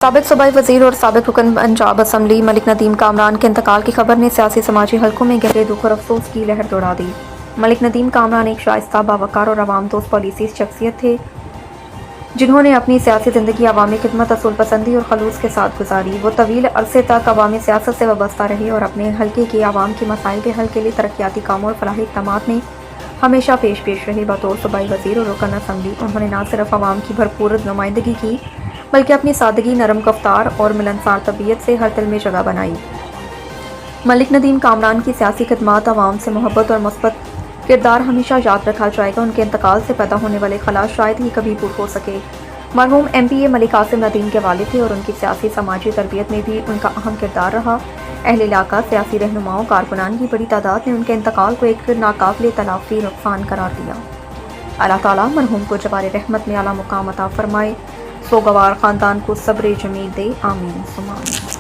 سابق صوبائی وزیر اور سابق رکن پنجاب اسمبلی ملک ندیم کامران کے انتقال کی خبر نے سیاسی سماجی حلقوں میں گہرے دکھ اور افسوس کی لہر دوڑا دی۔ ملک ندیم کامران ایک شائستہ، باوقار اور عوام دوست پالیسی شخصیت تھے جنہوں نے اپنی سیاسی زندگی عوامی خدمت، اصول پسندی اور خلوص کے ساتھ گزاری۔ وہ طویل عرصے تک عوامی سیاست سے وابستہ رہے اور اپنے حلقے کے عوام کے مسائل کے حل کے لیے ترقیاتی کاموں اور فلاحی اقدامات میں ہمیشہ پیش رہے۔ بطور صوبائی وزیر اور رکن اسمبلی انہوں نے نہ صرف عوام کی بھرپور نمائندگی کی بلکہ اپنی سادگی، نرم گفتار اور ملنسار طبیعت سے ہر دل میں جگہ بنائی۔ ملک ندیم کامران کی سیاسی خدمات، عوام سے محبت اور مثبت کردار ہمیشہ یاد رکھا جائے گا۔ ان کے انتقال سے پیدا ہونے والے خلا شاید ہی کبھی پور ہو سکے۔ مرحوم MPA ملک قاسم ندیم کے والد تھے اور ان کی سیاسی سماجی تربیت میں بھی ان کا اہم کردار رہا۔ اہل علاقہ، سیاسی رہنماؤں، کارکنان کی بڑی تعداد نے ان کے انتقال کو ایک ناقابل تلافی نقصان قرار دیا۔ اللہ تعالیٰ مرحوم کو جبار رحمت میں اعلیٰ مقام عطا فرمائے، سوگوار خاندان کو صبر جمیل دے، آمین ثم آمین۔